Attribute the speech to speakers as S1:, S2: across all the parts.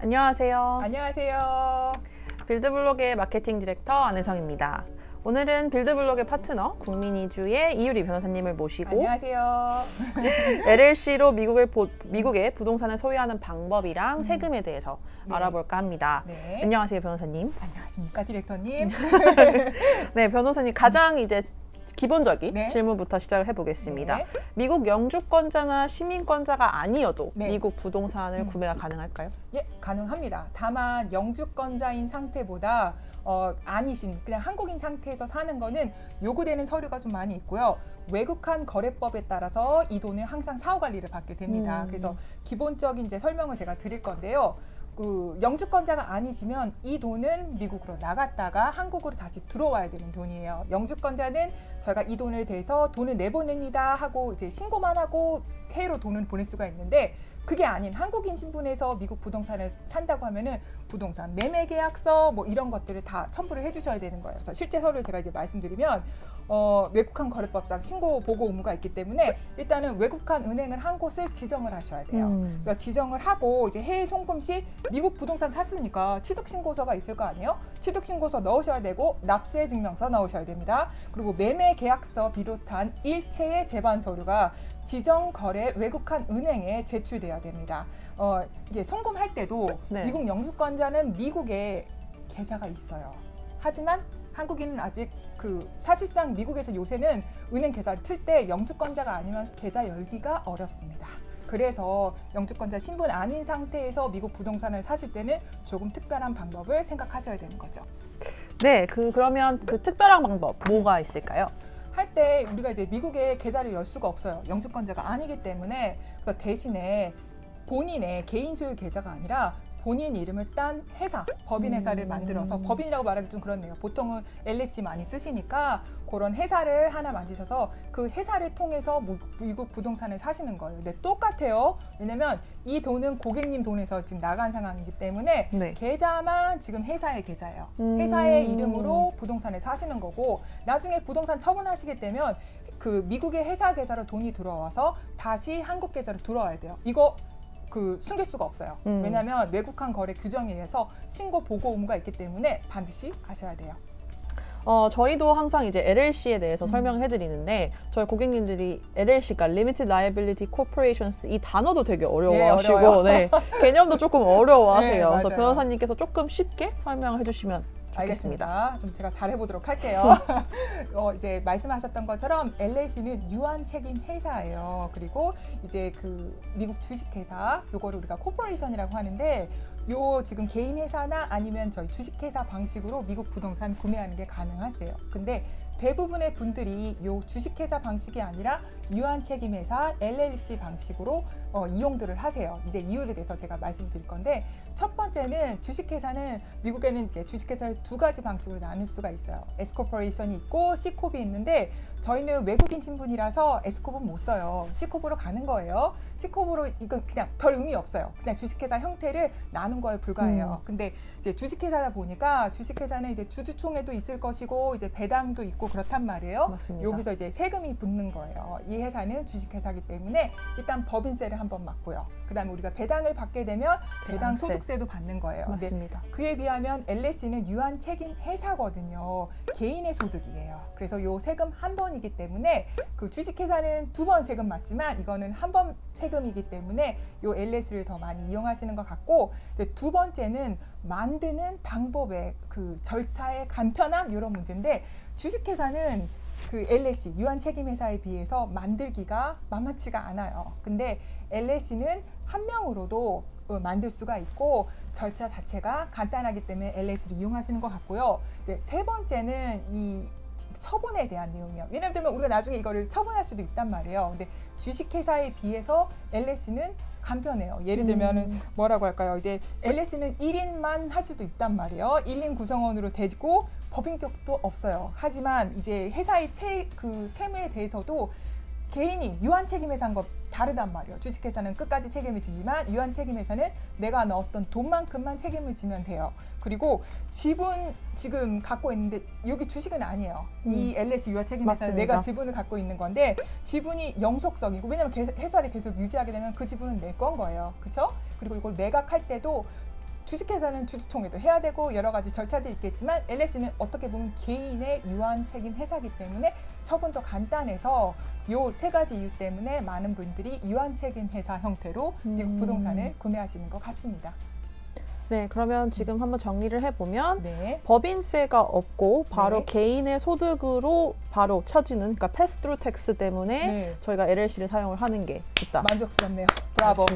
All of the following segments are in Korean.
S1: 안녕하세요.
S2: 안녕하세요.
S1: 빌드블록의 마케팅 디렉터 안혜성입니다. 오늘은 빌드블록의 파트너 국민이주의 이유리 변호사님을 모시고
S2: 안녕하세요.
S1: LLC로 미국의 부동산을 소유하는 방법이랑 세금에 대해서 알아볼까 합니다.
S2: 네.
S1: 안녕하세요, 변호사님.
S2: 안녕하십니까, 디렉터님.
S1: 네, 변호사님 가장 이제 기본적인
S2: 네.
S1: 질문부터 시작을 해보겠습니다.
S2: 네.
S1: 미국 영주권자나 시민권자가 아니어도
S2: 네.
S1: 미국 부동산을 구매가 가능할까요?
S2: 예, 가능합니다. 다만 영주권자인 상태보다 아니신 그냥 한국인 상태에서 사는 거는 요구되는 서류가 좀 많이 있고요. 외국한 거래법에 따라서 이 돈을 항상 사후 관리를 받게 됩니다. 그래서 기본적인 이제 설명을 제가 드릴 건데요. 그 영주권자가 아니시면 이 돈은 미국으로 나갔다가 한국으로 다시 들어와야 되는 돈이에요. 영주권자는 저희가 이 돈을 대서 돈을 내보냅니다 하고 이제 신고만 하고 해외로 돈을 보낼 수가 있는데, 그게 아닌 한국인 신분에서 미국 부동산을 산다고 하면은 부동산 매매 계약서 뭐 이런 것들을 다 첨부를 해주셔야 되는 거예요. 그래서 실제 서류를 제가 이제 말씀드리면 외국한 거래법상 신고 보고 의무가 있기 때문에 일단은 외국한 은행을 한 곳을 지정을 하셔야 돼요. 그러니까 지정을 하고 이제 해외 송금 시 미국 부동산 샀으니까 취득신고서가 있을 거 아니에요? 취득신고서 넣으셔야 되고 납세 증명서 넣으셔야 됩니다. 그리고 매매 계약서 비롯한 일체의 제반 서류가 지정 거래 외국한 은행에 제출돼야 됩니다. 이게 송금할 때도
S1: 네.
S2: 미국 영주권자는 미국에 계좌가 있어요. 하지만 한국인은 아직 사실상 미국에서 요새는 은행 계좌를 틀 때 영주권자가 아니면 계좌 열기가 어렵습니다. 그래서 영주권자 신분 아닌 상태에서 미국 부동산을 사실 때는 조금 특별한 방법을 생각하셔야 되는 거죠.
S1: 네, 그러면 그 특별한 방법 뭐가 있을까요?
S2: 할 때 우리가 이제 미국에 계좌를 열 수가 없어요. 영주권자가 아니기 때문에. 그래서 대신에 본인의 개인 소유 계좌가 아니라 본인 이름을 딴 회사, 법인 회사를 만들어서, 법인이라고 말하기 좀 그렇네요. 보통은 LLC 많이 쓰시니까 그런 회사를 하나 만드셔서 그 회사를 통해서 미국 부동산을 사시는 거예요. 근데 똑같아요. 왜냐면 이 돈은 고객님 돈에서 지금 나간 상황이기 때문에
S1: 네.
S2: 계좌만 지금 회사의 계좌예요. 회사의 이름으로 부동산을 사시는 거고, 나중에 부동산 처분하시게 되면 그 미국의 회사 계좌로 돈이 들어와서 다시 한국 계좌로 들어와야 돼요. 이거 숨길 수가 없어요. 왜냐하면 외국한 거래 규정에 의해서 신고 보고 의무가 있기 때문에 반드시 가셔야 돼요.
S1: 저희도 항상 이제 LLC에 대해서 설명을 해드리는데, 저희 고객님들이 LLC가 Limited Liability Corporations 이 단어도 되게 어려워하시고, 네, 개념도 조금 어려워하세요.
S2: 네,
S1: 그래서
S2: 맞아요.
S1: 변호사님께서 조금 쉽게 설명을 해주시면 좋겠습니다.
S2: 알겠습니다. 좀 제가 잘해보도록 할게요. 이제 말씀하셨던 것처럼 LLC는 유한 책임 회사예요. 그리고 이제 미국 주식회사, 요거를 우리가 코퍼레이션이라고 하는데, 요 지금 개인 회사나 아니면 저희 주식회사 방식으로 미국 부동산 구매하는 게 가능하세요. 근데 대부분의 분들이 요 주식회사 방식이 아니라 유한책임회사 LLC 방식으로 이용들을 하세요. 이제 이유에 대해서 제가 말씀드릴 건데, 첫 번째는 주식회사는 미국에는 이제 주식회사를 두 가지 방식으로 나눌 수가 있어요. S코퍼레이션이 있고 C코업이 있는데, 저희는 외국인 신분이라서 S코업은 못 써요. C코업으로 가는 거예요. C코업으로 이건 그냥 별 의미 없어요. 그냥 주식회사 형태를 나눈 거에 불과해요. 근데 이제 주식회사다 보니까 주식회사는 이제 주주총회도 있을 것이고 이제 배당도 있고 그렇단 말이에요.
S1: 맞습니다.
S2: 여기서 이제 세금이 붙는 거예요. 이 회사는 주식회사이기 때문에 일단 법인세를 한번 맞고요. 그다음에 우리가 배당을 받게 되면 배당
S1: 배당세.
S2: 소득세도 받는 거예요.
S1: 맞습니다.
S2: 근데 그에 비하면 LLC는 유한 책임 회사거든요. 개인의 소득이에요. 그래서 요 세금 한 번이기 때문에 주식회사는 두 번 세금 맞지만 이거는 한 번 세금이기 때문에 요 LLC를 더 많이 이용하시는 것 같고, 두 번째는 만드는 방법의 절차의 간편함, 이런 문제인데, 주식회사는 LLC, 유한책임회사에 비해서 만들기가 만만치가 않아요. 근데 LLC는 한 명으로도 만들 수가 있고 절차 자체가 간단하기 때문에 LLC를 이용하시는 것 같고요. 이제 세 번째는 이 처분에 대한 내용이에요. 예를 들면 우리가 나중에 이거를 처분할 수도 있단 말이에요. 근데 주식회사에 비해서 LLC는 간편해요. 예를 들면은 뭐라고 할까요? 이제 LLC는 1인만 할 수도 있단 말이에요. 1인 구성원으로 되고 법인격도 없어요. 하지만 이제 회사의 채무에 대해서도 개인이 유한책임회사인 것 다르단 말이에요. 주식회사는 끝까지 책임을 지지만 유한책임회사는 내가 넣었던 돈만큼만 책임을 지면 돼요. 그리고 지분 지금 갖고 있는데 여기 주식은 아니에요. 이 LLC 유한책임회사는 내가 지분을 갖고 있는 건데 지분이 영속성이고, 왜냐하면 회사를 계속 유지하게 되면 그 지분은 내 건 거예요. 그렇죠? 그리고 이걸 매각할 때도 주식회사는 주주총회도 해야 되고 여러 가지 절차들이 있겠지만 LS는 어떻게 보면 개인의 유한 책임 회사이기 때문에 처분도 간단해서 요 세 가지 이유 때문에 많은 분들이 유한 책임 회사 형태로 미국 부동산을 구매하시는 것 같습니다.
S1: 네, 그러면 지금 한번 정리를 해보면
S2: 네.
S1: 법인세가 없고 바로
S2: 네.
S1: 개인의 소득으로 바로 쳐지는, 그러니까 패스트루 텍스 때문에
S2: 네.
S1: 저희가 LLC를 사용을 하는 게 있다.
S2: 만족스럽네요. 브라보.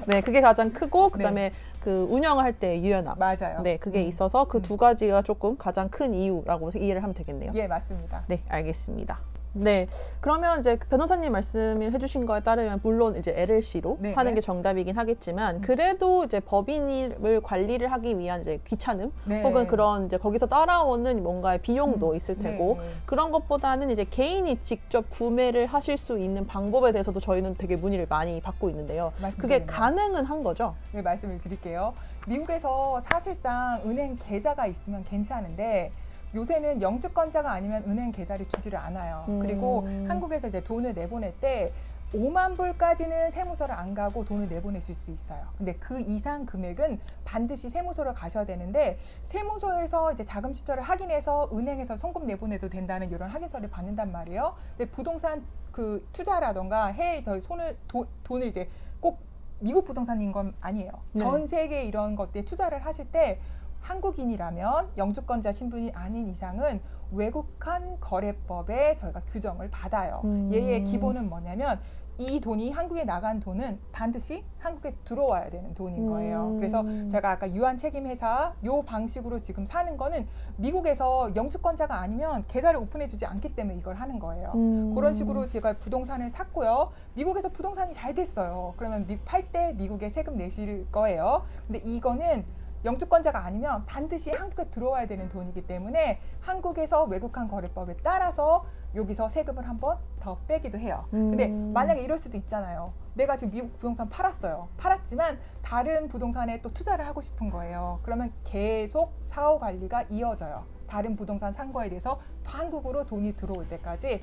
S1: 네, 그게 가장 크고 그다음에 그 운영을 할 때 유연함.
S2: 맞아요.
S1: 네, 그게 있어서 그 두 가지가 조금 가장 큰 이유라고 이해를 하면 되겠네요.
S2: 예, 맞습니다.
S1: 네, 알겠습니다. 네, 그러면 이제 변호사님 말씀을 해주신 거에 따르면 물론 이제 LLC로
S2: 네,
S1: 하는
S2: 네.
S1: 게 정답이긴 하겠지만 그래도 이제 법인을 관리를 하기 위한 이제 귀찮음
S2: 네.
S1: 혹은 그런 이제 거기서 따라오는 뭔가의 비용도 있을 테고
S2: 네.
S1: 그런 것보다는 이제 개인이 직접 구매를 하실 수 있는 방법에 대해서도 저희는 되게 문의를 많이 받고 있는데요. 그게
S2: 말씀드리네요.
S1: 가능은 한 거죠?
S2: 네, 말씀을 드릴게요. 미국에서 사실상 은행 계좌가 있으면 괜찮은데 요새는 영주권자가 아니면 은행 계좌를 주지를 않아요. 그리고 한국에서 이제 돈을 내보낼 때 5만 불까지는 세무서를 안 가고 돈을 내보내실 수 있어요. 근데 그 이상 금액은 반드시 세무서를 가셔야 되는데 세무서에서 이제 자금 출처를 확인해서 은행에서 송금 내보내도 된다는 이런 확인서를 받는단 말이에요. 근데 부동산 그 투자라던가 해외에 저희 돈을 이제 꼭 미국 부동산인 건 아니에요.
S1: 네.
S2: 전 세계 이런 것들에 투자를 하실 때 한국인이라면 영주권자 신분이 아닌 이상은 외국한 거래법에 저희가 규정을 받아요. 얘의 기본은 뭐냐면 이 돈이 한국에 나간 돈은 반드시 한국에 들어와야 되는 돈인 거예요. 그래서 제가 아까 유한 책임 회사 요 방식으로 지금 사는 거는 미국에서 영주권자가 아니면 계좌를 오픈해 주지 않기 때문에 이걸 하는 거예요. 그런 식으로 제가 부동산을 샀고요. 미국에서 부동산이 잘 됐어요. 그러면 팔 때 미국에 세금 내실 거예요. 근데 이거는 영주권자가 아니면 반드시 한국에 들어와야 되는 돈이기 때문에 한국에서 외국한 거래법에 따라서 여기서 세금을 한번 더 빼기도 해요. 근데 만약에 이럴 수도 있잖아요. 내가 지금 미국 부동산 팔았어요. 팔았지만 다른 부동산에 또 투자를 하고 싶은 거예요. 그러면 계속 사후 관리가 이어져요. 다른 부동산 산 거에 대해서 한국으로 돈이 들어올 때까지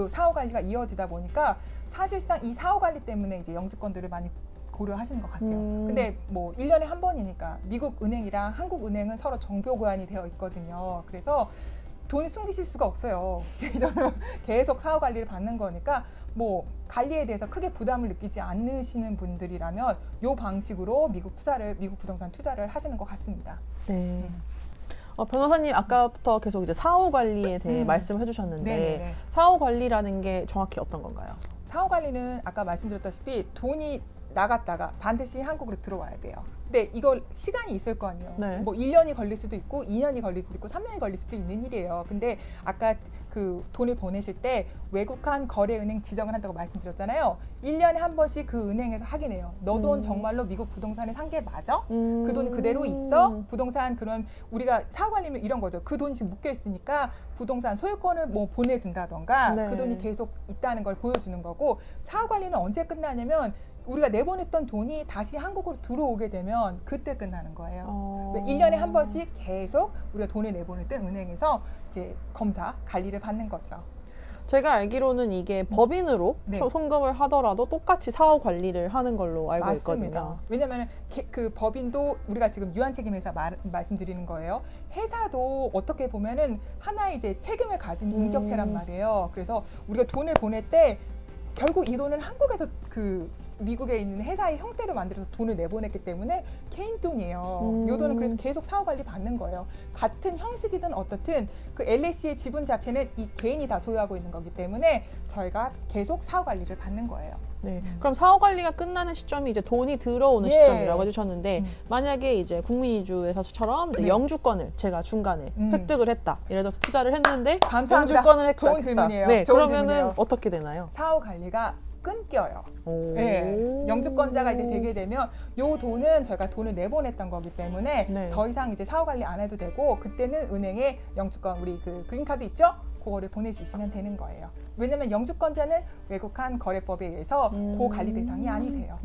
S2: 사후 관리가 이어지다 보니까 사실상 이 사후 관리 때문에 이제 영주권들을 많이 고려하시는 것 같아요. 근데 뭐 1년에 한 번이니까 미국 은행이랑 한국 은행은 서로 정보 교환이 되어 있거든요. 그래서 돈을 숨기실 수가 없어요. 계속 사후 관리를 받는 거니까 뭐 관리에 대해서 크게 부담을 느끼지 않으시는 분들이라면 이 방식으로 미국 부동산 투자를 하시는 것 같습니다.
S1: 네. 변호사님 아까부터 계속 이제 사후 관리에 대해 말씀을 해주셨는데
S2: 네네네.
S1: 사후 관리라는 게 정확히 어떤 건가요?
S2: 사후 관리는 아까 말씀드렸다시피 돈이 나갔다가 반드시 한국으로 들어와야 돼요. 근데 이걸 시간이 있을 거 아니에요.
S1: 네.
S2: 뭐 1년이 걸릴 수도 있고 2년이 걸릴 수도 있고 3년이 걸릴 수도 있는 일이에요. 근데 아까 그 돈을 보내실 때 외국한 거래은행 지정을 한다고 말씀드렸잖아요. 1년에 한 번씩 그 은행에서 확인해요. 너 돈 정말로 미국 부동산에 산 게 맞아? 그 돈이 그대로 있어? 부동산 그럼 우리가 사후 관리면 이런 거죠. 그 돈이 지금 묶여 있으니까 부동산 소유권을 뭐 보내준다던가
S1: 네.
S2: 그 돈이 계속 있다는 걸 보여주는 거고 사후 관리는 언제 끝나냐면 우리가 내보냈던 돈이 다시 한국으로 들어오게 되면 그때 끝나는 거예요. 1년에 한 번씩 계속 우리가 돈을 내보냈던 은행에서 이제 검사, 관리를 받는 거죠.
S1: 제가 알기로는 이게 법인으로
S2: 네.
S1: 송금을 하더라도 똑같이 사후 관리를 하는 걸로 알고
S2: 맞습니다.
S1: 있거든요.
S2: 왜냐하면 그 법인도 우리가 지금 유한책임회사 말씀드리는 거예요. 회사도 어떻게 보면은 하나의 이제 책임을 가진 인격체란 말이에요. 그래서 우리가 돈을 보낼 때 결국 이 돈은 한국에서 그 미국에 있는 회사의 형태로 만들어서 돈을 내보냈기 때문에 개인 돈이에요. 이 돈은 그래서 계속 사후 관리 받는 거예요. 같은 형식이든 어떻든 그 LLC의 지분 자체는 이 개인이 다 소유하고 있는 거기 때문에 저희가 계속 사후 관리를 받는 거예요.
S1: 네. 그럼 사후 관리가 끝나는 시점이 이제 돈이 들어오는
S2: 예.
S1: 시점이라고 해주셨는데 만약에 이제 국민이주에서처럼 이제
S2: 네.
S1: 영주권을 제가 중간에 획득을 했다. 예를 들어서 투자를 했는데
S2: 감사합니다.
S1: 영주권을 획득했다.
S2: 좋은 질문이에요.
S1: 네.
S2: 좋은
S1: 그러면은
S2: 질문이에요.
S1: 어떻게 되나요?
S2: 사후 관리가 끊겨요. 네. 영주권자가 이제 되게 되면 요 돈은 저희가 돈을 내보냈던 거기 때문에
S1: 네.
S2: 더 이상 이제 사후 관리 안 해도 되고 그때는 은행에 영주권 우리 그 그린카드 있죠? 그거를 보내주시면 되는 거예요. 왜냐면 영주권자는 외국한 거래법에 의해서 그 관리 대상이 아니세요.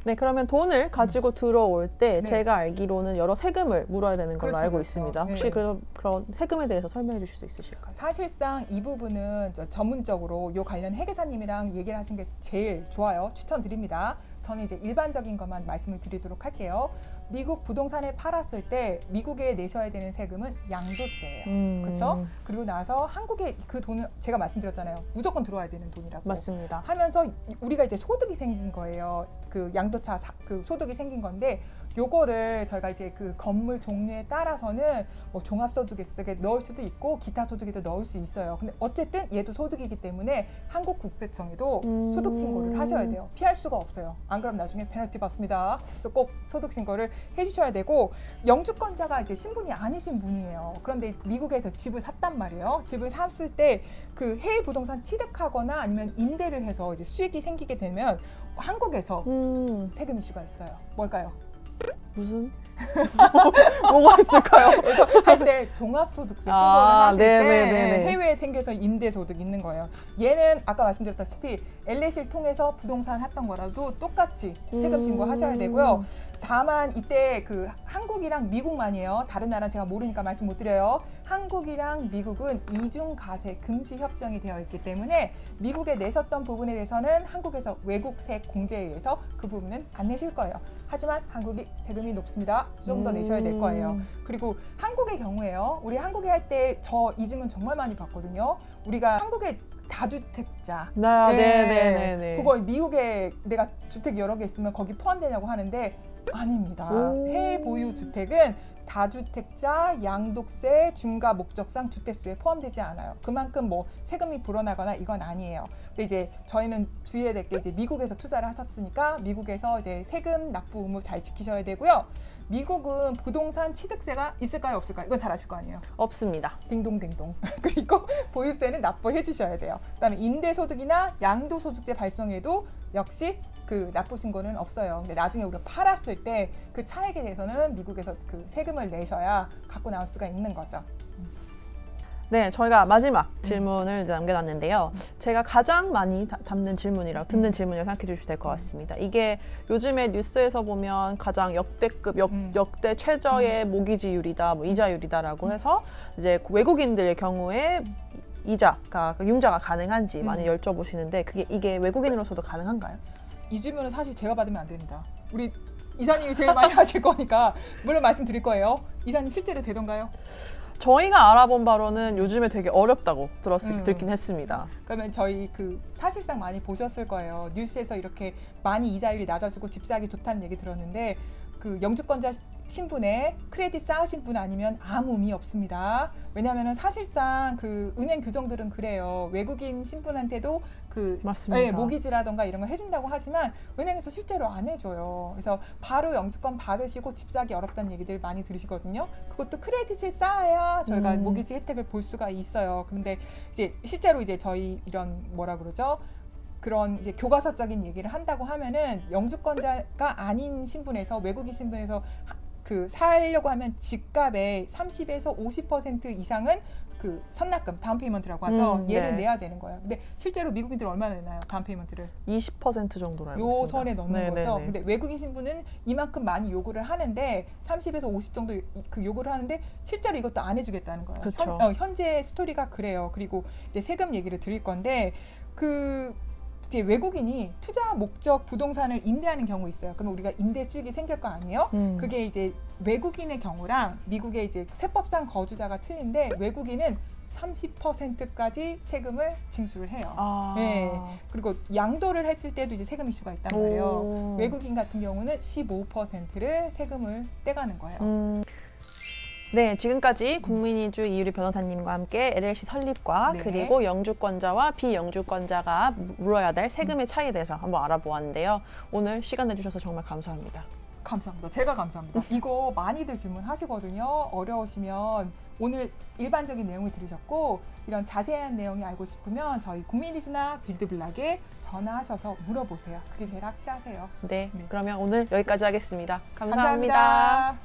S1: 네, 그러면 돈을 가지고 들어올 때
S2: 네.
S1: 제가 알기로는 여러 세금을 물어야 되는 걸로
S2: 그렇죠,
S1: 알고
S2: 그렇죠.
S1: 있습니다. 혹시
S2: 네.
S1: 그런 세금에 대해서 설명해 주실 수 있으실까요?
S2: 사실상 이 부분은 전문적으로 요 관련 회계사님이랑 얘기를 하신 게 제일 좋아요. 추천드립니다. 저는 이제 일반적인 것만 말씀을 드리도록 할게요. 미국 부동산을 팔았을 때 미국에 내셔야 되는 세금은 양도세예요. 그렇죠? 그리고 나서 한국에 그 돈을 제가 말씀드렸잖아요. 무조건 들어와야 되는 돈이라고.
S1: 맞습니다.
S2: 하면서 우리가 이제 소득이 생긴 거예요. 그 양도차 그 소득이 생긴 건데 요거를 저희가 이제 그 건물 종류에 따라서는 뭐 종합소득에 넣을 수도 있고 기타 소득에도 넣을 수 있어요. 근데 어쨌든 얘도 소득이기 때문에 한국국세청에도 소득 신고를 하셔야 돼요. 피할 수가 없어요. 안 그럼 나중에 페널티 받습니다. 그래서 꼭 소득 신고를 해주셔야 되고 영주권자가 이제 신분이 아니신 분이에요. 그런데 미국에서 집을 샀단 말이에요. 집을 샀을 때 그 해외 부동산 취득하거나 아니면 임대를 해서 이제 수익이 생기게 되면 한국에서 세금 이슈가 있어요. 뭘까요?
S1: 무슨? 뭐가 있을까요?
S2: 그래서 한때 종합소득세 신고를 하실 때 해외에 생겨서 임대소득 있는 거예요. 얘는 아까 말씀드렸다시피 LLC를 통해서 부동산 샀던 거라도 똑같이 세금 신고하셔야 되고요. 다만 이때 그 한국이랑 미국만이에요. 다른 나라는 제가 모르니까 말씀 못 드려요. 한국이랑 미국은 이중과세 금지 협정이 되어 있기 때문에 미국에 내셨던 부분에 대해서는 한국에서 외국세 공제에 의해서 그 부분은 안 내실 거예요. 하지만 한국이 세금이 높습니다. 좀 더 내셔야 될 거예요. 그리고 한국의 경우에요. 우리 한국에 할 때 저 이 질문 정말 많이 받거든요. 우리가 한국의 다주택자.
S1: 네네네.
S2: 그거 미국에 내가 주택 여러 개 있으면 거기 포함되냐고 하는데 아닙니다. 해외 보유 주택은 다주택자, 양도세, 중과 목적상 주택수에 포함되지 않아요. 그만큼 뭐 세금이 불어나거나 이건 아니에요. 근데 이제 저희는 주의해야 될 게 이제 미국에서 투자를 하셨으니까 미국에서 이제 세금 납부 의무 잘 지키셔야 되고요. 미국은 부동산 취득세가 있을까요, 없을까요? 이건 잘 아실 거 아니에요?
S1: 없습니다.
S2: 딩동댕동. 그리고 보유세는 납부해 주셔야 돼요. 그다음에 임대소득이나 양도소득세 발송에도 역시 그 납부 신고는 없어요. 근데 나중에 우리가 팔았을 때 그 차액에 대해서는 미국에서 그 세금을 내셔야 갖고 나올 수가 있는 거죠.
S1: 네, 저희가 마지막 질문을 이제 남겨놨는데요. 제가 가장 많이 듣는 질문이라고 생각해 주시면 될 것 같습니다. 이게 요즘에 뉴스에서 보면 가장 역대급, 역대 최저의 모기지율이다, 뭐 이자율이다라고 해서 이제 외국인들의 경우에 이자가, 융자가 가능한지 많이 여쭤보시는데 이게 외국인으로서도 가능한가요?
S2: 이 질문은 사실 제가 받으면 안 됩니다. 우리 이사님이 제일 많이 하실 거니까 물론 말씀드릴 거예요. 이사님 실제로 되던가요?
S1: 저희가 알아본 바로는 요즘에 되게 어렵다고 듣긴 했습니다.
S2: 그러면 저희 그 사실상 많이 보셨을 거예요. 뉴스에서 이렇게 많이 이자율이 낮아지고 집 사기 좋다는 얘기 들었는데 그 영주권자 신분에 크레딧 쌓으신 분 아니면 아무 의미 없습니다. 왜냐하면 사실상 그 은행 규정들은 그래요. 외국인 신분한테도 그 모기지라던가 이런 거 해준다고 하지만 은행에서 실제로 안 해줘요. 그래서 바로 영주권 받으시고 집 사기 어렵다는 얘기들 많이 들으시거든요. 그것도 크레딧을 쌓아야 저희가 모기지 혜택을 볼 수가 있어요. 그런데 이제 실제로 이제 저희 이런 뭐라 그러죠? 그런 이제 교과서적인 얘기를 한다고 하면은 영주권자가 아닌 신분에서 외국인 신분에서 그 살려고 하면 집값의 30에서 50% 이상은 그 선납금, 다운페이먼트라고 하죠. 얘를 내야 되는 거예요. 근데 실제로 미국인들 얼마나 내나요? 다운페이먼트를?
S1: 20% 정도로 알고
S2: 있습니다. 요
S1: 있습니다.
S2: 선에 넣는 거죠. 근데 외국인 신분은 이만큼 많이 요구를 하는데 30에서 50 정도 그 요구를 하는데 실제로 이것도 안 해주겠다는 거예요.
S1: 그렇죠.
S2: 현재 스토리가 그래요. 그리고 이제 세금 얘기를 드릴 건데 이제 외국인이 투자 목적 부동산을 임대하는 경우 있어요. 그러면 우리가 임대 수익이 생길 거 아니에요? 그게 이제 외국인의 경우랑 미국의 이제 세법상 거주자가 틀린데 외국인은 30%까지 세금을 징수를 해요. 네. 그리고 양도를 했을 때도 이제 세금 이슈가 있단 말이에요. 외국인 같은 경우는 15%를 세금을 떼가는 거예요.
S1: 네, 지금까지 국민이주 이유리 변호사님과 함께 LLC 설립과 그리고 영주권자와 비영주권자가 물어야 될 세금의 차이에 대해서 한번 알아보았는데요. 오늘 시간 내주셔서 정말 감사합니다.
S2: 감사합니다. 제가 감사합니다. 이거 많이들 질문하시거든요. 어려우시면 오늘 일반적인 내용을 들으셨고 이런 자세한 내용이 알고 싶으면 저희 국민이주나 빌드블락에 전화하셔서 물어보세요. 그게 제일 확실하세요.
S1: 네, 그러면 오늘 여기까지 하겠습니다. 감사합니다.